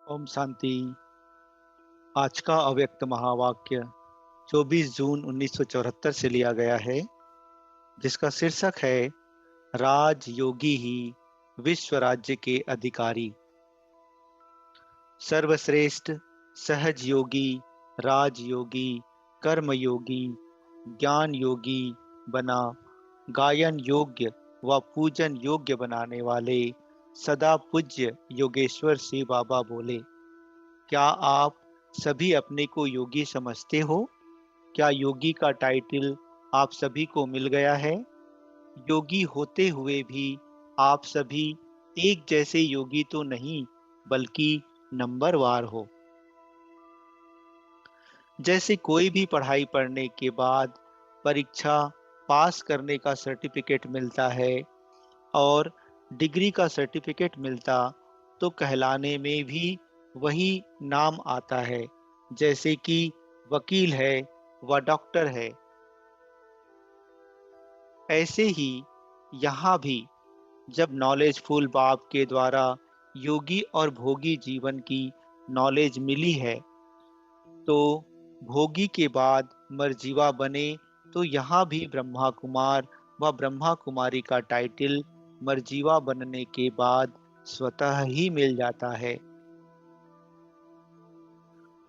ओम शांति। आज का अव्यक्त महावाक्य 24 जून 1974 से लिया गया है, जिसका शीर्षक है राज योगी ही विश्व राज्य के अधिकारी। सर्वश्रेष्ठ सहज योगी, राज योगी, कर्म योगी, ज्ञान योगी बना गायन योग्य व पूजन योग्य बनाने वाले सदा पूज्य योगेश्वर श्री बाबा बोले, क्या आप सभी अपने को योगी समझते हो? क्या योगी का टाइटल आप सभी को मिल गया है? योगी होते हुए भी आप सभी एक जैसे योगी तो नहीं, बल्कि नंबरवार हो। जैसे कोई भी पढ़ाई पढ़ने के बाद परीक्षा पास करने का सर्टिफिकेट मिलता है और डिग्री का सर्टिफिकेट मिलता, तो कहलाने में भी वही नाम आता है, जैसे कि वकील है व डॉक्टर है। ऐसे ही यहाँ भी जब नॉलेजफुल बाप के द्वारा योगी और भोगी जीवन की नॉलेज मिली है, तो भोगी के बाद मरजीवा बने, तो यहाँ भी ब्रह्मा कुमार व ब्रह्मा कुमारी का टाइटल मरजीवा बनने के बाद स्वतः ही मिल जाता है।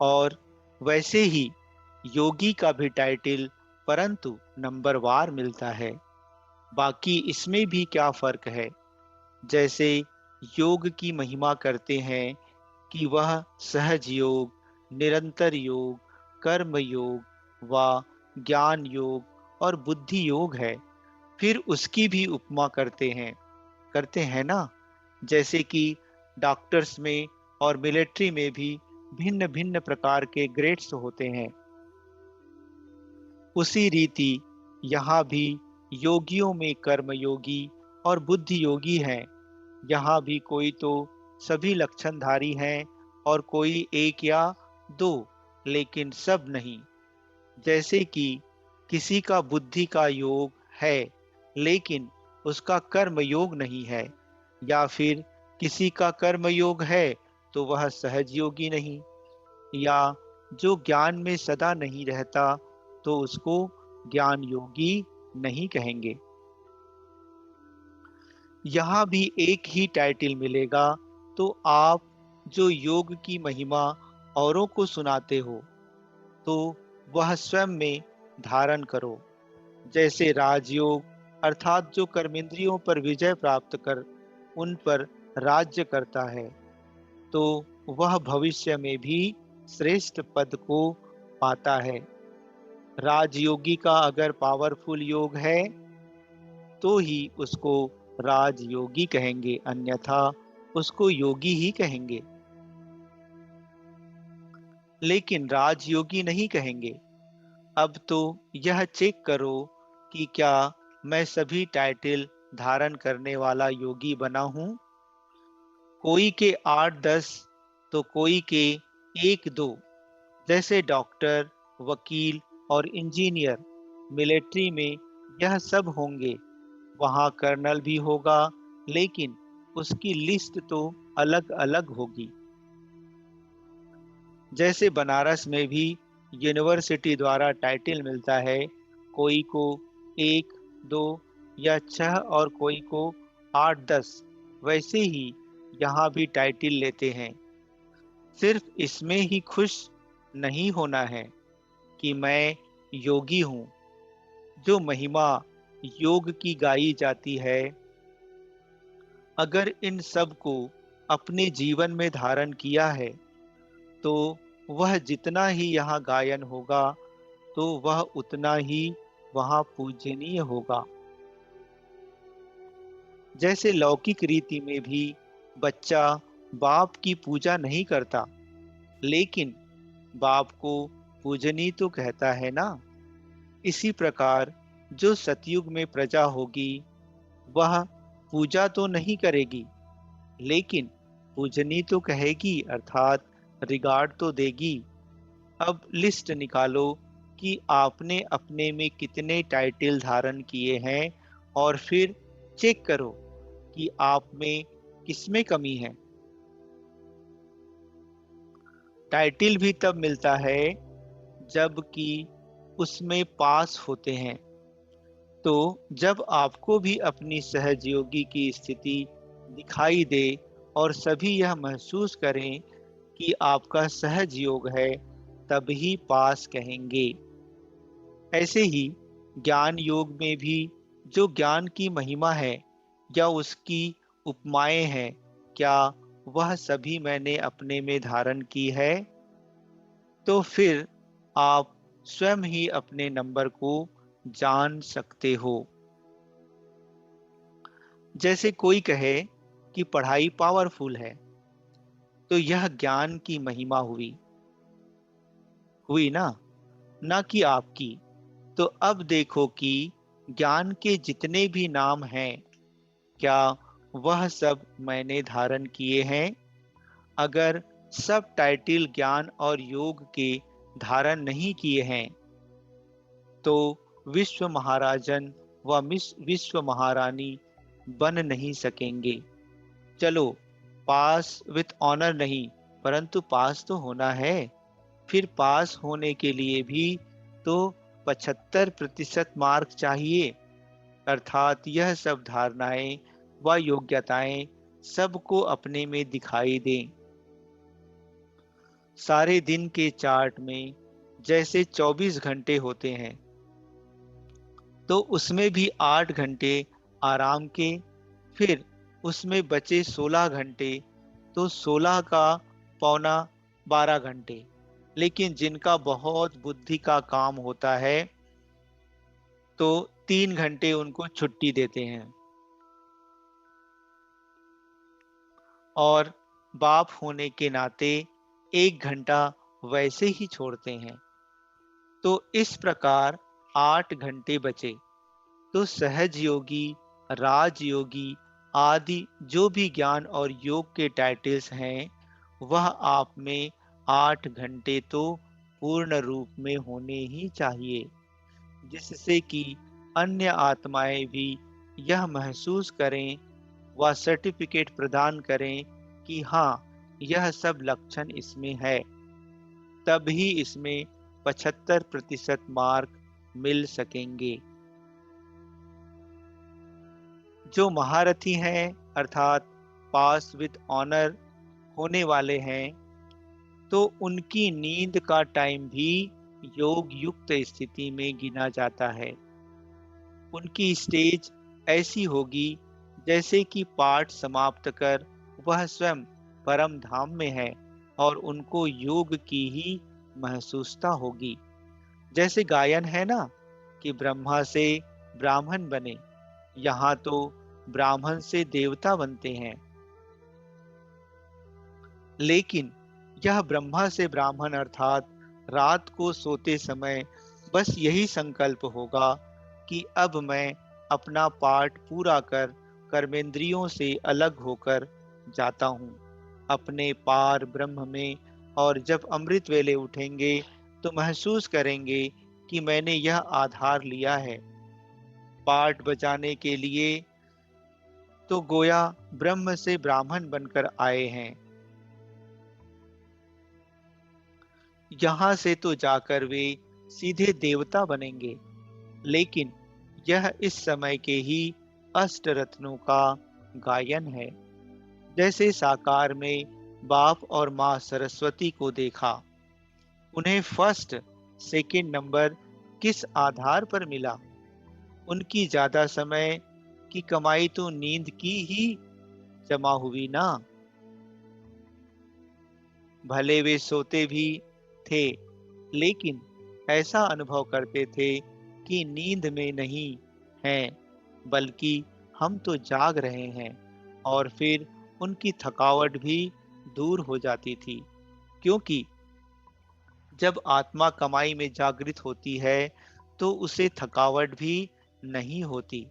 और वैसे ही योगी का भी टाइटल परंतु नंबरवार मिलता है। बाकी इसमें भी क्या फर्क है? जैसे योग की महिमा करते हैं कि वह सहज योग, निरंतर योग, कर्म योग व ज्ञान योग और बुद्धि योग है। फिर उसकी भी उपमा करते हैं ना। जैसे कि डॉक्टर्स में और मिलिट्री में भी भिन्न भिन्न प्रकार के ग्रेड्स होते हैं, उसी रीति यहाँ भी योगियों में कर्म योगी और बुद्धि योगी हैं। यहाँ भी कोई तो सभी लक्षणधारी हैं और कोई एक या दो, लेकिन सब नहीं। जैसे कि किसी का बुद्धि का योग है लेकिन उसका कर्म योग नहीं है, या फिर किसी का कर्म योग है तो वह सहज योगी नहीं, या जो ज्ञान में सदा नहीं रहता तो उसको ज्ञान योगी नहीं कहेंगे। यहाँ भी एक ही टाइटल मिलेगा, तो आप जो योग की महिमा औरों को सुनाते हो, तो वह स्वयं में धारण करो। जैसे राजयोग अर्थात जो कर्मेंद्रियों पर विजय प्राप्त कर उन पर राज्य करता है, तो वह भविष्य में भी श्रेष्ठ पद को पाता है। राजयोगी का अगर पावरफुल योग है तो ही उसको राजयोगी कहेंगे, अन्यथा उसको योगी ही कहेंगे, लेकिन राजयोगी नहीं कहेंगे। अब तो यह चेक करो कि क्या मैं सभी टाइटल धारण करने वाला योगी बना हूं? कोई के 8-10 तो कोई के 1-2। जैसे डॉक्टर, वकील और इंजीनियर मिलिट्री में यह सब होंगे, वहाँ कर्नल भी होगा, लेकिन उसकी लिस्ट तो अलग अलग होगी। जैसे बनारस में भी यूनिवर्सिटी द्वारा टाइटल मिलता है, कोई को 1-2 या 6 और कोई को 8-10, वैसे ही यहाँ भी टाइटल लेते हैं। सिर्फ इसमें ही खुश नहीं होना है कि मैं योगी हूँ। जो महिमा योग की गाई जाती है, अगर इन सब को अपने जीवन में धारण किया है, तो वह जितना ही यहाँ गायन होगा, तो वह उतना ही वहाँ पूजनीय होगा। जैसे लौकिक रीति में भी बच्चा बाप की पूजा नहीं करता, लेकिन बाप को पूजनीय तो कहता है ना। इसी प्रकार जो सतयुग में प्रजा होगी, वह पूजा तो नहीं करेगी, लेकिन पूजनी तो कहेगी, अर्थात रिगार्ड तो देगी। अब लिस्ट निकालो कि आपने अपने में कितने टाइटल धारण किए हैं, और फिर चेक करो कि आप में किसमें कमी है। टाइटल भी तब मिलता है जब कि उसमें पास होते हैं। तो जब आपको भी अपनी सहयोगी की स्थिति दिखाई दे और सभी यह महसूस करें कि आपका सहयोग है, तभी पास कहेंगे। ऐसे ही ज्ञान योग में भी जो ज्ञान की महिमा है या उसकी उपमाएं हैं, क्या वह सभी मैंने अपने में धारण की है? तो फिर आप स्वयं ही अपने नंबर को जान सकते हो। जैसे कोई कहे कि पढ़ाई पावरफुल है, तो यह ज्ञान की महिमा हुई हुई ना कि आपकी। तो अब देखो कि ज्ञान के जितने भी नाम हैं, क्या वह सब मैंने धारण किए हैं? अगर सब टाइटल ज्ञान और योग के धारण नहीं किए हैं, तो विश्व महाराजन व विश्व महारानी बन नहीं सकेंगे। चलो, पास विथ ऑनर नहीं, परंतु पास तो होना है। फिर पास होने के लिए भी तो 75% मार्क चाहिए। अर्थात यह सब धारणाएं व योग्यताएं सबको अपने में दिखाई दें। सारे दिन के चार्ट में जैसे 24 घंटे होते हैं, तो उसमें भी 8 घंटे आराम के, फिर उसमें बचे 16 घंटे, तो 16 का पौना 12 घंटे। लेकिन जिनका बहुत बुद्धि का काम होता है, तो 3 घंटे उनको छुट्टी देते हैं और बाप होने के नाते 1 घंटा वैसे ही छोड़ते हैं। तो इस प्रकार 8 घंटे बचे। तो सहज योगी, राजयोगी आदि जो भी ज्ञान और योग के टाइटल्स हैं, वह आप में 8 घंटे तो पूर्ण रूप में होने ही चाहिए, जिससे कि अन्य आत्माएं भी यह महसूस करें व सर्टिफिकेट प्रदान करें कि हाँ, यह सब लक्षण इसमें है। तब ही इसमें 75% मार्क मिल सकेंगे। जो महारथी हैं, अर्थात पास विद ऑनर होने वाले हैं, तो उनकी नींद का टाइम भी योग युक्त स्थिति में गिना जाता है। उनकी स्टेज ऐसी होगी जैसे कि पाठ समाप्त कर वह स्वयं परम धाम में है और उनको योग की ही महसूसता होगी। जैसे गायन है ना कि ब्रह्मा से ब्राह्मण बने, यहाँ तो ब्राह्मण से देवता बनते हैं। लेकिन यह ब्रह्मा से ब्राह्मण अर्थात रात को सोते समय बस यही संकल्प होगा कि अब मैं अपना पाठ पूरा कर कर्मेंद्रियों से अलग होकर जाता हूँ अपने पार ब्रह्म में। और जब अमृत वेले उठेंगे तो महसूस करेंगे कि मैंने यह आधार लिया है पाठ बजाने के लिए, तो गोया ब्रह्म से ब्राह्मण बनकर आए हैं। यहाँ से तो जाकर वे सीधे देवता बनेंगे। लेकिन यह इस समय के ही अष्टरत्नों का गायन है। जैसे साकार में बाप और माँ सरस्वती को देखा, उन्हें फर्स्ट सेकंड नंबर किस आधार पर मिला? उनकी ज्यादा समय की कमाई तो नींद की ही जमा हुई ना। भले वे सोते भी थे, लेकिन ऐसा अनुभव करते थे कि नींद में नहीं हैं, बल्कि हम तो जाग रहे हैं। और फिर उनकी थकावट भी दूर हो जाती थी, क्योंकि जब आत्मा कमाई में जागृत होती है तो उसे थकावट भी नहीं होती।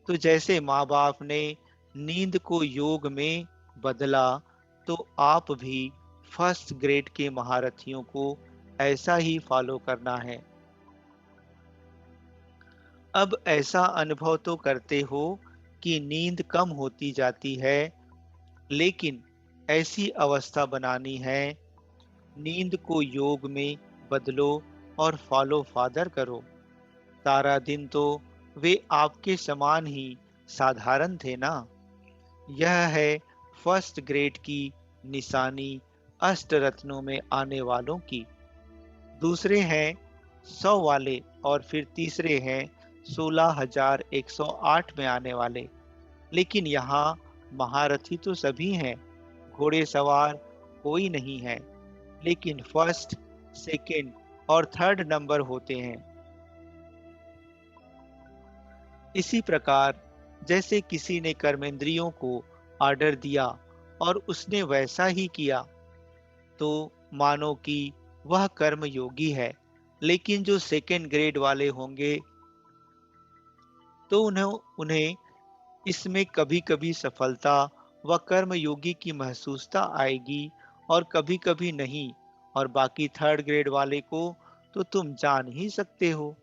तो जैसे माँ बाप ने नींद को योग में बदला, तो आप भी फर्स्ट ग्रेड के महारथियों को ऐसा ही फॉलो करना है। अब ऐसा अनुभव तो करते हो कि नींद कम होती जाती है, लेकिन ऐसी अवस्था बनानी है नींद को योग में बदलो और फॉलो फादर करो। सारा दिन तो वे आपके समान ही साधारण थे ना। यह है फर्स्ट ग्रेड की निशानी अष्टरत्नों में आने वालों की। दूसरे हैं 100 वाले और फिर तीसरे हैं 16,108 में आने वाले। लेकिन यहाँ महारथी तो सभी हैं, घोड़े सवार कोई नहीं है, लेकिन फर्स्ट, सेकंड और थर्ड नंबर होते हैं। इसी प्रकार जैसे किसी ने कर्मेंद्रियों को ऑर्डर दिया और उसने वैसा ही किया, तो मानो कि वह कर्म योगी है। लेकिन जो सेकंड ग्रेड वाले होंगे, तो उन्हें उन्हें इसमें कभी कभी सफलता व कर्म योगी की महसूसता आएगी और कभी कभी नहीं। और बाकी थर्ड ग्रेड वाले को तो तुम जान ही सकते हो।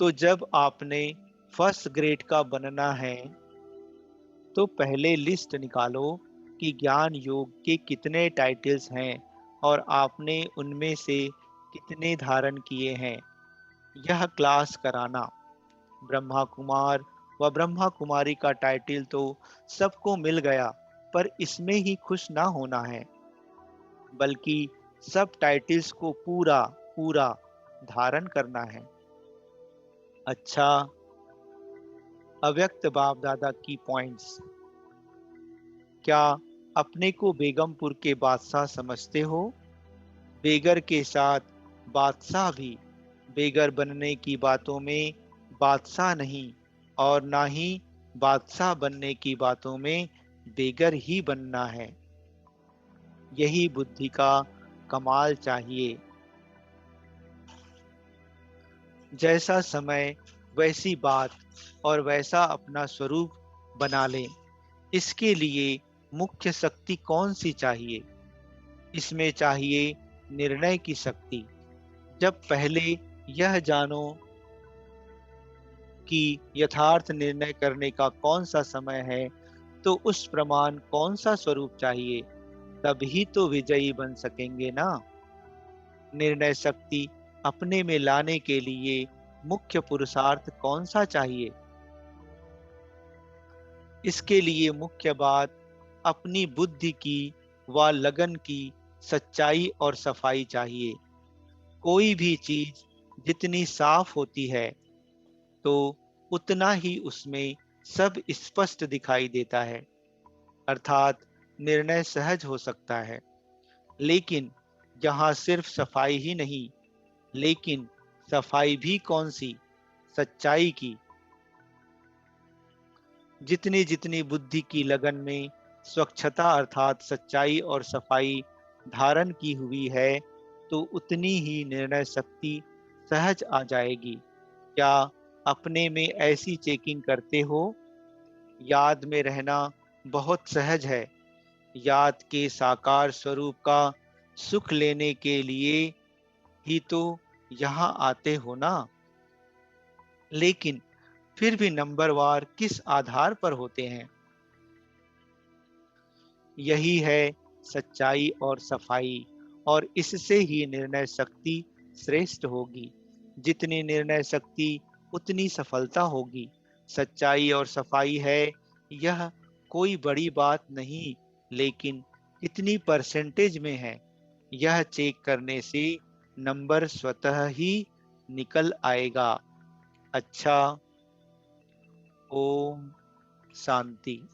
तो जब आपने फर्स्ट ग्रेड का बनना है, तो पहले लिस्ट निकालो कि ज्ञान योग के कितने टाइटल्स हैं और आपने उनमें से कितने धारण किए हैं। यह क्लास कराना, ब्रह्मा कुमार व ब्रह्मा कुमारी का टाइटल तो सबको मिल गया, पर इसमें ही खुश ना होना है, बल्कि सब टाइटल्स को पूरा पूरा धारण करना है। अच्छा, अव्यक्त बाप दादा की पॉइंट्स। क्या अपने को बेगमपुर के बादशाह समझते हो? बेगर के साथ बादशाह भी। बेगर बनने की बातों में बादशाह नहीं, और ना ही बादशाह बनने की बातों में बेगर ही बनना है। यही बुद्धि का कमाल चाहिए। जैसा समय वैसी बात और वैसा अपना स्वरूप बना लें। इसके लिए मुख्य शक्ति कौन सी चाहिए? इसमें चाहिए निर्णय की शक्ति। जब पहले यह जानो कि यथार्थ निर्णय करने का कौन सा समय है, तो उस प्रमाण कौन सा स्वरूप चाहिए, तभी तो विजयी बन सकेंगे ना। निर्णय शक्ति अपने में लाने के लिए मुख्य पुरुषार्थ कौन सा चाहिए? इसके लिए मुख्य बात अपनी बुद्धि की व लगन की सच्चाई और सफाई चाहिए। कोई भी चीज जितनी साफ होती है, तो उतना ही उसमें सब स्पष्ट दिखाई देता है, अर्थात निर्णय सहज हो सकता है। लेकिन यहाँ सिर्फ सफाई ही नहीं, लेकिन सफाई भी कौन सी? सच्चाई की। जितनी जितनी बुद्धि की लगन में स्वच्छता अर्थात सच्चाई और सफाई धारण की हुई है, तो उतनी ही निर्णय शक्ति सहज आ जाएगी। क्या अपने में ऐसी चेकिंग करते हो? याद में रहना बहुत सहज है। याद के साकार स्वरूप का सुख लेने के लिए ही तो यहाँ आते हो ना। लेकिन फिर भी नंबरवार किस आधार पर होते हैं? यही है सच्चाई और सफाई, और इससे ही निर्णय शक्ति श्रेष्ठ होगी। जितनी निर्णय शक्ति उतनी सफलता होगी। सच्चाई और सफाई है, यह कोई बड़ी बात नहीं, लेकिन कितनी परसेंटेज में है, यह चेक करने से नंबर स्वतः ही निकल आएगा। अच्छा, ओम शांति।